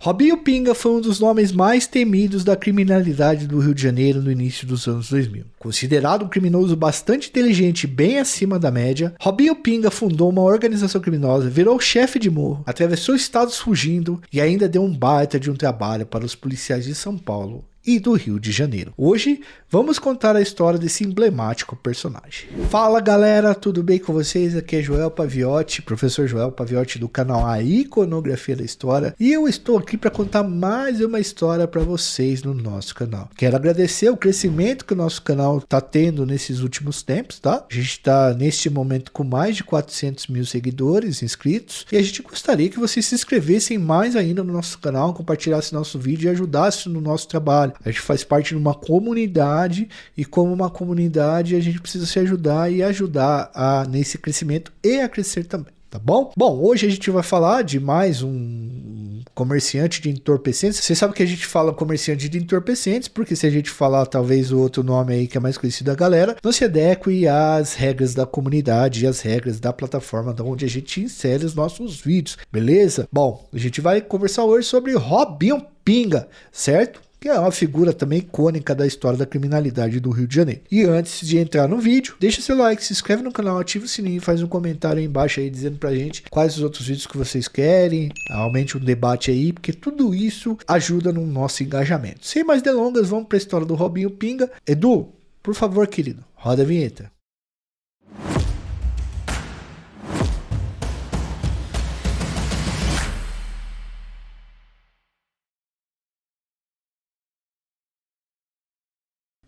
Robinho Pinga foi um dos nomes mais temidos da criminalidade do Rio de Janeiro no início dos anos 2000. Considerado um criminoso bastante inteligente e bem acima da média, Robinho Pinga fundou uma organização criminosa, virou chefe de morro, atravessou estados fugindo e ainda deu um baita de um trabalho para os policiais de São Paulo e do Rio de Janeiro. Hoje vamos contar a história desse emblemático personagem. Fala galera, tudo bem com vocês? Aqui é Joel Paviotti, professor Joel Paviotti do canal A Iconografia da História, e eu estou aqui para contar mais uma história para vocês no nosso canal. Quero agradecer o crescimento que o nosso canal está tendo nesses últimos tempos, tá? A gente está neste momento com mais de 400 mil seguidores inscritos e a gente gostaria que vocês se inscrevessem mais ainda no nosso canal, compartilhassem nosso vídeo e ajudassem no nosso trabalho. A gente faz parte de uma comunidade e como uma comunidade a gente precisa se ajudar e ajudar nesse crescimento e a crescer também, tá bom? Bom, hoje a gente vai falar de mais um comerciante de entorpecentes. Você sabe que a gente fala comerciante de entorpecentes porque se a gente falar talvez o outro nome aí que é mais conhecido da galera, não se adeque às regras da comunidade e às regras da plataforma de onde a gente insere os nossos vídeos, beleza? Bom, a gente vai conversar hoje sobre Robinho Pinga, certo? Que é uma figura também icônica da história da criminalidade do Rio de Janeiro. E antes de entrar no vídeo, deixa seu like, se inscreve no canal, ativa o sininho, faz um comentário aí embaixo aí dizendo pra gente quais os outros vídeos que vocês querem, aumente o debate aí, porque tudo isso ajuda no nosso engajamento. Sem mais delongas, vamos pra história do Robinho Pinga. Edu, por favor, querido, roda a vinheta.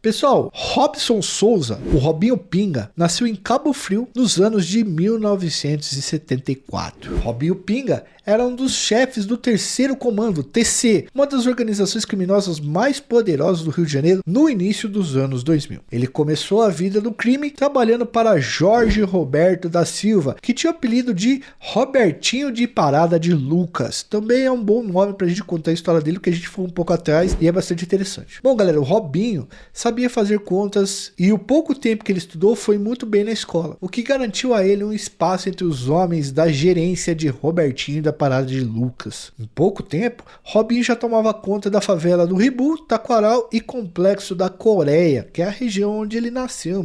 Pessoal, Robson Souza, o Robinho Pinga, nasceu em Cabo Frio nos anos de 1974. Robinho Pinga era um dos chefes do Terceiro Comando, TC, uma das organizações criminosas mais poderosas do Rio de Janeiro no início dos anos 2000. Ele começou a vida do crime trabalhando para Jorge Roberto da Silva, que tinha o apelido de Robertinho de Parada de Lucas. Também é um bom nome para a gente contar a história dele, porque a gente foi um pouco atrás e é bastante interessante. Bom, galera, o Robinho sabia fazer contas e o pouco tempo que ele estudou foi muito bem na escola, o que garantiu a ele um espaço entre os homens da gerência de Robertinho da Parada de Lucas. Em pouco tempo, Robinho já tomava conta da favela do Ribu, Taquaral e Complexo da Coreia, que é a região onde ele nasceu,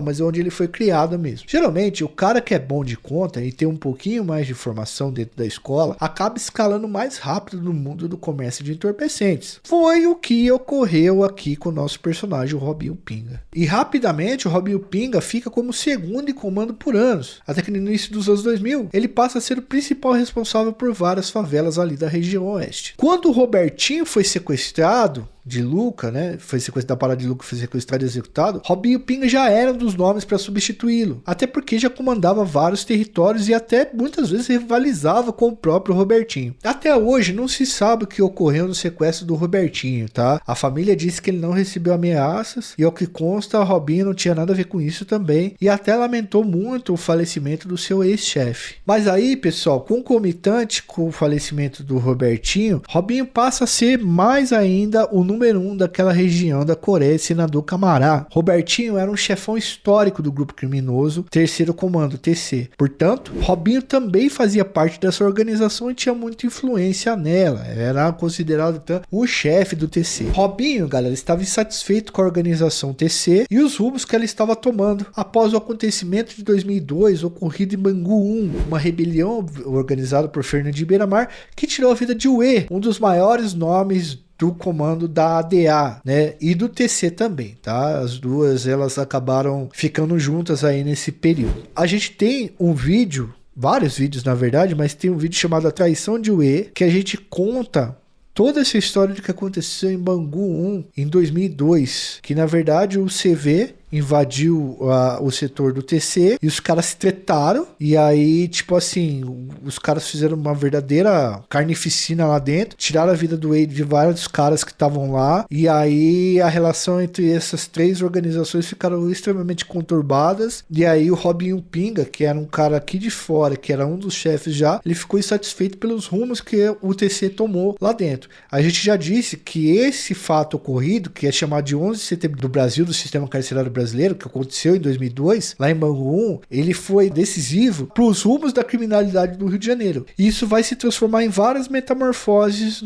mas onde ele foi criado mesmo. Geralmente, o cara que é bom de conta e tem um pouquinho mais de formação dentro da escola, acaba escalando mais rápido no mundo do comércio de entorpecentes. Foi o que ocorreu aqui com o nosso personagem, o Robinho Pinga. E rapidamente, o Robinho Pinga fica como segundo em comando por anos, até que no início dos anos 2000, ele passa a ser o principal responsável por várias favelas ali da região oeste. Quando o Robertinho foi sequestrado de Luca, né, foi sequestrado da Parada de Luca, foi sequestrado e executado, Robinho Pinga já era um dos nomes para substituí-lo, até porque já comandava vários territórios e até muitas vezes rivalizava com o próprio Robertinho. Até hoje não se sabe o que ocorreu no sequestro do Robertinho, tá? A família disse que ele não recebeu ameaças e ao que consta, Robinho não tinha nada a ver com isso também e até lamentou muito o falecimento do seu ex-chefe. Mas aí, pessoal, concomitante com o falecimento do Robertinho, Robinho passa a ser mais ainda o número 1 daquela região da Coreia, senador Camará. Robertinho era um chefão histórico do grupo criminoso Terceiro Comando, TC. Portanto, Robinho também fazia parte dessa organização e tinha muita influência nela. Era considerado o chefe do TC. Robinho, galera, estava insatisfeito com a organização TC e os rumos que ela estava tomando após o acontecimento de 2002 ocorrido em Bangu 1, uma rebelião organizada por Fernando de Beiramar que tirou a vida de Uê, um dos maiores nomes do comando da ADA, né, e do TC também, tá? As duas, elas acabaram ficando juntas aí nesse período. A gente tem um vídeo, vários vídeos na verdade, mas tem um vídeo chamado A Traição de Uê, que a gente conta toda essa história do que aconteceu em Bangu 1 em 2002, que na verdade o CV invadiu o setor do TC e os caras se tretaram e aí, tipo assim, os caras fizeram uma verdadeira carnificina lá dentro, tiraram a vida de vários caras que estavam lá e aí a relação entre essas três organizações ficaram extremamente conturbadas e aí o Robinho Pinga, que era um cara aqui de fora, que era um dos chefes já, ele ficou insatisfeito pelos rumos que o TC tomou lá dentro. A gente já disse que esse fato ocorrido, que é chamado de 11 de setembro do Brasil, do sistema carcerário brasileiro, que aconteceu em 2002, lá em Bangu, ele foi decisivo para os rumos da criminalidade do Rio de Janeiro. E isso vai se transformar em várias metamorfoses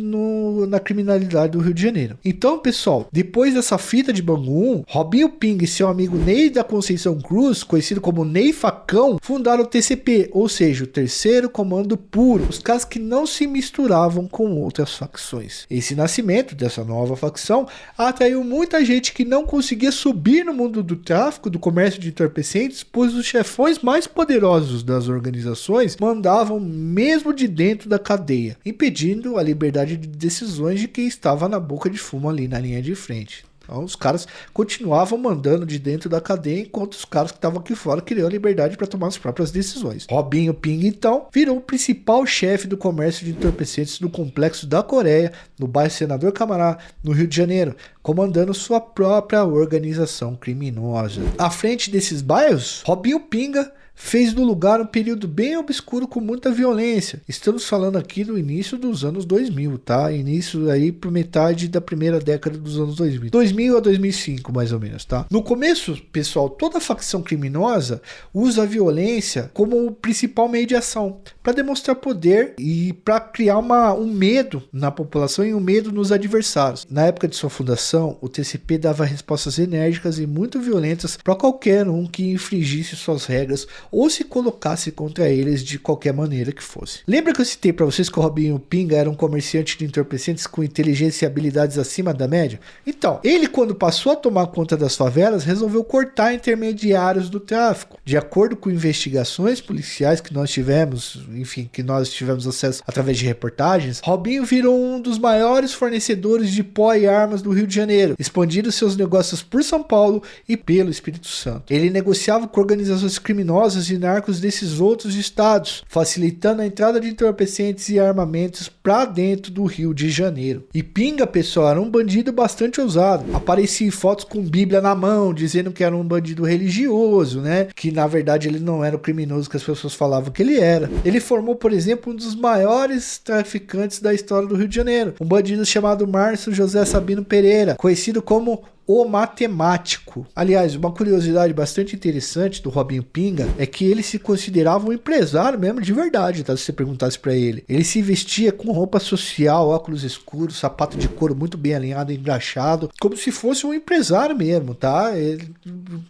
na criminalidade do Rio de Janeiro. Então, pessoal, depois dessa fita de Bangu, Robinho Pinga e seu amigo Ney da Conceição Cruz, conhecido como Ney Facão, fundaram o TCP, ou seja, o Terceiro Comando Puro, os caras que não se misturavam com outras facções. Esse nascimento dessa nova facção atraiu muita gente que não conseguia subir no mundo do tráfico, do comércio de entorpecentes, pois os chefões mais poderosos das organizações mandavam mesmo de dentro da cadeia, impedindo a liberdade de decisões de quem estava na boca de fumo ali na linha de frente. Então os caras continuavam mandando de dentro da cadeia, enquanto os caras que estavam aqui fora queriam a liberdade para tomar as próprias decisões. Robinho Pinga, então, virou o principal chefe do comércio de entorpecentes do Complexo da Coreia, no bairro Senador Camará, no Rio de Janeiro, comandando sua própria organização criminosa. À frente desses bairros, Robinho Pinga fez do lugar um período bem obscuro com muita violência. Estamos falando aqui do início dos anos 2000, tá? Início aí por metade da primeira década dos anos 2000. 2000 a 2005, mais ou menos, tá? No começo, pessoal, toda facção criminosa usa a violência como o principal meio de ação para demonstrar poder e para criar um medo na população e um medo nos adversários. Na época de sua fundação, o TCP dava respostas enérgicas e muito violentas para qualquer um que infringisse suas regras ou se colocasse contra eles de qualquer maneira que fosse. Lembra que eu citei para vocês que o Robinho Pinga era um comerciante de entorpecentes com inteligência e habilidades acima da média? Então, ele, quando passou a tomar conta das favelas, resolveu cortar intermediários do tráfico. De acordo com investigações policiais que nós tivemos, enfim, que nós tivemos acesso através de reportagens, Robinho virou um dos maiores fornecedores de pó e armas do Rio de Janeiro, expandindo seus negócios por São Paulo e pelo Espírito Santo. Ele negociava com organizações criminosas e narcos desses outros estados, facilitando a entrada de entorpecentes e armamentos para dentro do Rio de Janeiro. E Pinga, pessoal, era um bandido bastante ousado. Aparecia em fotos com Bíblia na mão, dizendo que era um bandido religioso, né? Que na verdade ele não era o criminoso que as pessoas falavam que ele era. Ele formou, por exemplo, um dos maiores traficantes da história do Rio de Janeiro, um bandido chamado Márcio José Sabino Pereira, conhecido como o Matemático. Aliás, uma curiosidade bastante interessante do Robinho Pinga é que ele se considerava um empresário mesmo de verdade, tá? Se você perguntasse pra ele. Ele se vestia com roupa social, óculos escuros, sapato de couro muito bem alinhado, engraxado, como se fosse um empresário mesmo, tá?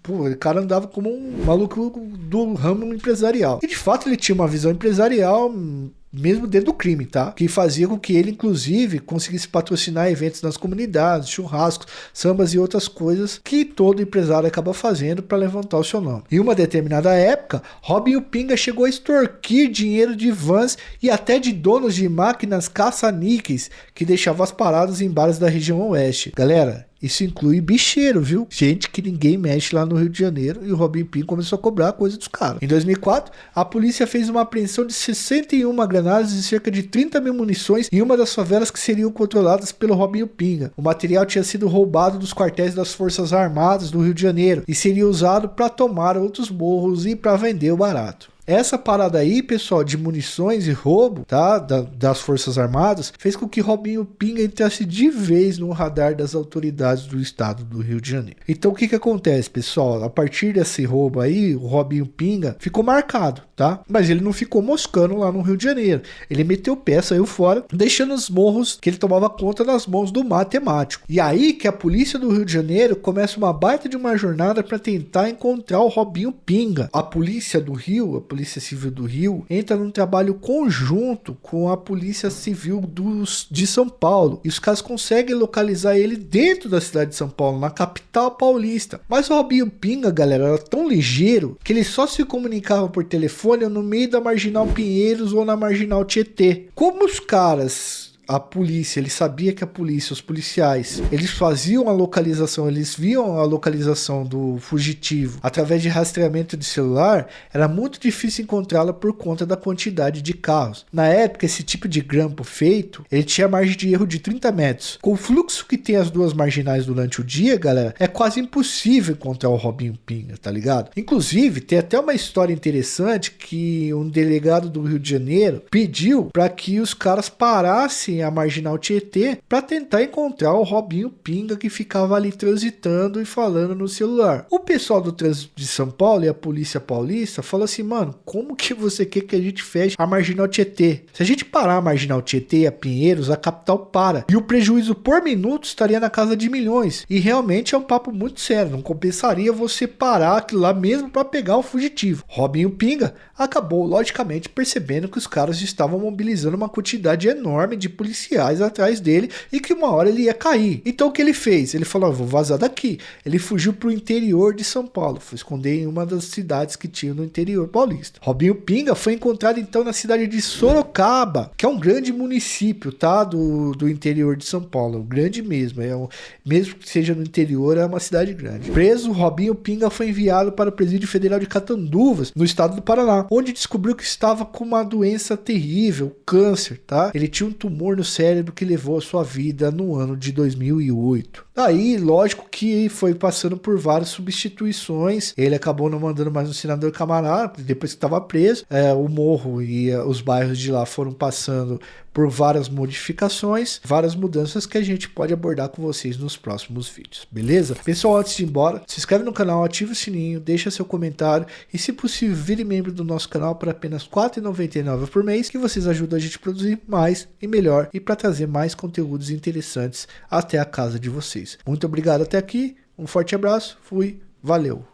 O cara andava como um maluco do ramo empresarial. E de fato ele tinha uma visão empresarial mesmo dentro do crime, tá? Que fazia com que ele, inclusive, conseguisse patrocinar eventos nas comunidades, churrascos, sambas e outras coisas que todo empresário acaba fazendo para levantar o seu nome. Em uma determinada época, Robinho Pinga chegou a extorquir dinheiro de vans e até de donos de máquinas caça-níqueis que deixavam as paradas em bares da região oeste. Galera, isso inclui bicheiro, viu? Gente que ninguém mexe lá no Rio de Janeiro, e o Robinho Pinga começou a cobrar a coisa dos caras. Em 2004, a polícia fez uma apreensão de 61 granadas e cerca de 30 mil munições em uma das favelas que seriam controladas pelo Robinho Pinga. O material tinha sido roubado dos quartéis das Forças Armadas do Rio de Janeiro e seria usado para tomar outros morros e para vender o barato. Essa parada aí, pessoal, de munições e roubo, tá, das Forças Armadas, fez com que Robinho Pinga entrasse de vez no radar das autoridades do estado do Rio de Janeiro. Então o que acontece, pessoal? A partir desse roubo aí, o Robinho Pinga ficou marcado, tá? Mas ele não ficou moscando lá no Rio de Janeiro. Ele meteu o pé, saiu fora, deixando os morros que ele tomava conta nas mãos do Matemático. E aí que a polícia do Rio de Janeiro começa uma baita de uma jornada para tentar encontrar o Robinho Pinga. A polícia do Rio, a Polícia Civil do Rio, entra num trabalho conjunto com a Polícia Civil de São Paulo. E os caras conseguem localizar ele dentro da cidade de São Paulo, na capital paulista. Mas o Robinho Pinga, galera, era tão ligeiro que ele só se comunicava por telefone no meio da Marginal Pinheiros ou na Marginal Tietê. Como os caras... A polícia, ele sabia que a polícia, os policiais, eles faziam a localização, eles viam a localização do fugitivo através de rastreamento de celular, era muito difícil encontrá-la por conta da quantidade de carros. Na época, esse tipo de grampo feito, ele tinha margem de erro de 30 metros. Com o fluxo que tem as duas marginais durante o dia, galera, é quase impossível encontrar o Robinho Pinga, tá ligado? Inclusive, tem até uma história interessante que um delegado do Rio de Janeiro pediu para que os caras parassem a Marginal Tietê para tentar encontrar o Robinho Pinga, que ficava ali transitando e falando no celular. O pessoal do trânsito de São Paulo e a polícia paulista falou assim: mano, como que você quer que a gente feche a Marginal Tietê? Se a gente parar a Marginal Tietê e a Pinheiros, a capital para. E o prejuízo por minuto estaria na casa de milhões. E realmente é um papo muito sério. Não compensaria você parar aquilo lá mesmo para pegar o fugitivo. Robinho Pinga acabou, logicamente, percebendo que os caras estavam mobilizando uma quantidade enorme de policiais atrás dele e que uma hora ele ia cair. Então o que ele fez? Ele falou: vou vazar daqui. Ele fugiu para o interior de São Paulo, foi esconder em uma das cidades que tinha no interior paulista. Robinho Pinga foi encontrado então na cidade de Sorocaba, que é um grande município, tá? Do interior de São Paulo, grande mesmo. Mesmo que seja no interior, é uma cidade grande. Preso, Robinho Pinga foi enviado para o Presídio Federal de Catanduvas, no estado do Paraná, onde descobriu que estava com uma doença terrível, câncer, tá? Ele tinha um tumor no cérebro que levou a sua vida no ano de 2008. Daí, lógico que foi passando por várias substituições. Ele acabou não mandando mais no senador Camará, depois que estava preso. O morro e os bairros de lá foram passando por várias modificações, várias mudanças que a gente pode abordar com vocês nos próximos vídeos, beleza? Pessoal, antes de ir embora, se inscreve no canal, ativa o sininho, deixa seu comentário e, se possível, vire membro do nosso canal por apenas R$ 4,99 por mês, que vocês ajudam a gente a produzir mais e melhor e para trazer mais conteúdos interessantes até a casa de vocês. Muito obrigado até aqui, um forte abraço, fui, valeu!